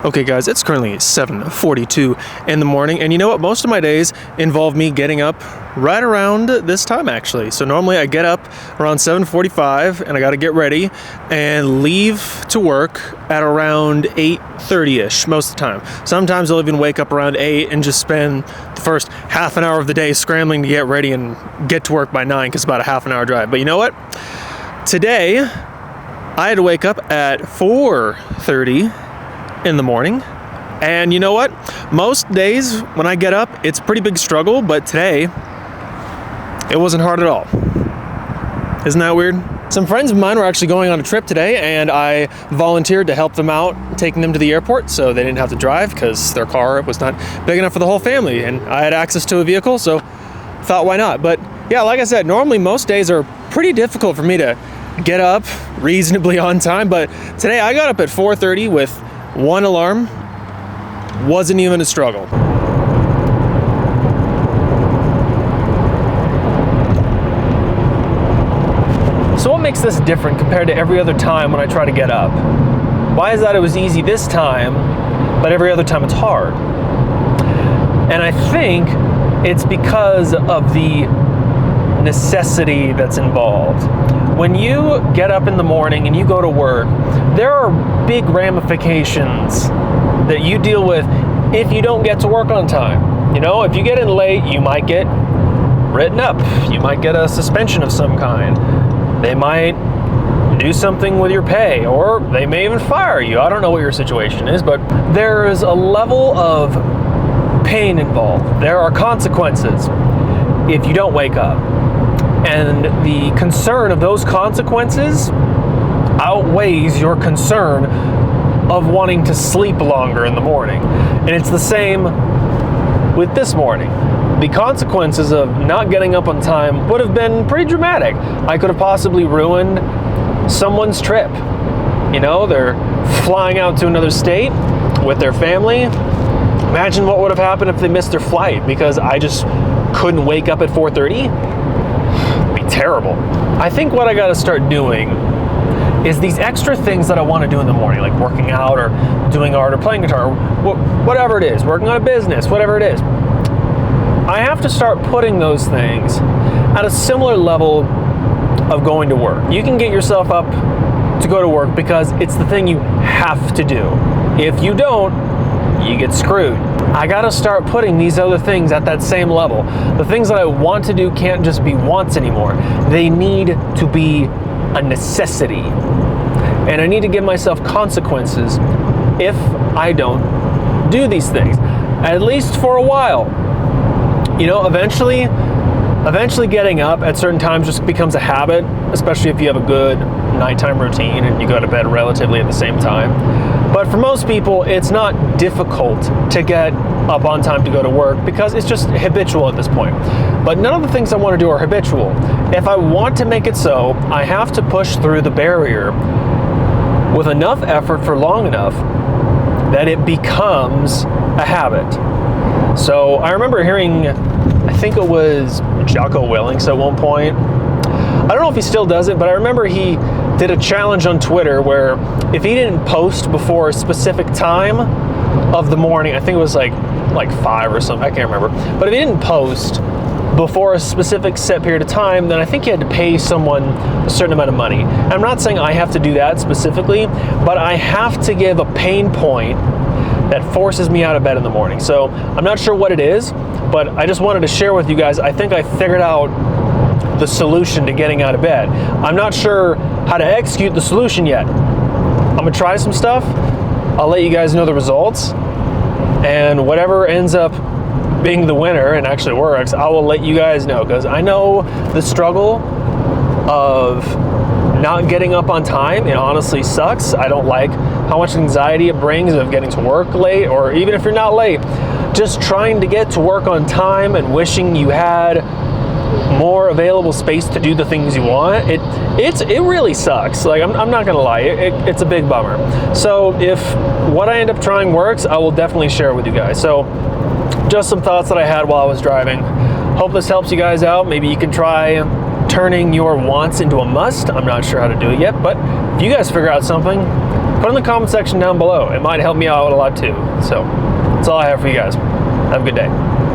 Okay guys, it's currently 7:42 in the morning, and you know what? Most of my days involve me getting up right around this time actually. So normally I get up around 7:45 and I gotta get ready and leave to work at around 8:30ish most of the time. Sometimes I'll even wake up around 8 and just spend the first half an hour of the day scrambling to get ready and get to work by 9 because it's about a half an hour drive. But you know what? Today I had to wake up at 4:30 in the morning, and you know what? Most days when I get up, it's a pretty big struggle, but today it wasn't hard at all. Isn't that weird? Some friends of mine were actually going on a trip today, and I volunteered to help them out, taking them to the airport so they didn't have to drive because their car was not big enough for the whole family, and I had access to a vehicle, so thought why not. But yeah, like I said, normally most days are pretty difficult for me to get up reasonably on time, but today I got up at 4:30 with one alarm. Wasn't even a struggle. So what makes this different compared to every other time when I try to get up? Why is that it was easy this time, but every other time it's hard? And I think it's because of the necessity that's involved. When you get up in the morning and you go to work, there are big ramifications that you deal with if you don't get to work on time. You know, if you get in late, you might get written up. You might get a suspension of some kind. They might do something with your pay, or they may even fire you. I don't know what your situation is, but there is a level of pain involved. There are consequences if you don't wake up. And the concern of those consequences outweighs your concern of wanting to sleep longer in the morning. And it's the same with this morning. The consequences of not getting up on time would have been pretty dramatic. I could have possibly ruined someone's trip. You know, they're flying out to another state with their family. Imagine what would have happened if they missed their flight because I just couldn't wake up at 4:30. Terrible. I think what I got to start doing is these extra things that I want to do in the morning, like working out or doing art or playing guitar, or whatever it is, working on a business, whatever it is. I have to start putting those things at a similar level of going to work. You can get yourself up to go to work because it's the thing you have to do. If you don't, you get screwed. I gotta start putting these other things at that same level. The things that I want to do can't just be wants anymore. They need to be a necessity. And I need to give myself consequences if I don't do these things, at least for a while. You know, eventually getting up at certain times just becomes a habit, especially if you have a good nighttime routine and you go to bed relatively at the same time. But for most people, it's not difficult to get up on time to go to work because it's just habitual at this point. But none of the things I want to do are habitual. If I want to make it so, I have to push through the barrier with enough effort for long enough that it becomes a habit. So I remember hearing, I think it was Jocko Willink at one point. I don't know if he still does it, but I remember he did a challenge on Twitter where if he didn't post before a specific time of the morning, I think it was like 5 or something, I can't remember. But if he didn't post before a specific set period of time, then I think he had to pay someone a certain amount of money. And I'm not saying I have to do that specifically, but I have to give a pain point that forces me out of bed in the morning. So I'm not sure what it is, but I just wanted to share with you guys. I think I figured out the solution to getting out of bed. I'm not sure how to execute the solution yet. I'm gonna try some stuff. I'll let you guys know the results, and whatever ends up being the winner and actually works, I will let you guys know, because I know the struggle of not getting up on time. It honestly sucks. I don't like how much anxiety it brings of getting to work late, or even if you're not late, just trying to get to work on time and wishing you had more available space to do the things you want. It really sucks. Like, I'm not gonna lie, it's a big bummer. So if what I end up trying works, I will definitely share it with you guys. So just some thoughts that I had while I was driving. Hope this helps you guys out. Maybe you can try turning your wants into a must. I'm not sure how to do it yet, but if you guys figure out something, Put in the comment section down below. It might help me out a lot too. So that's all I have for you guys. Have a good day.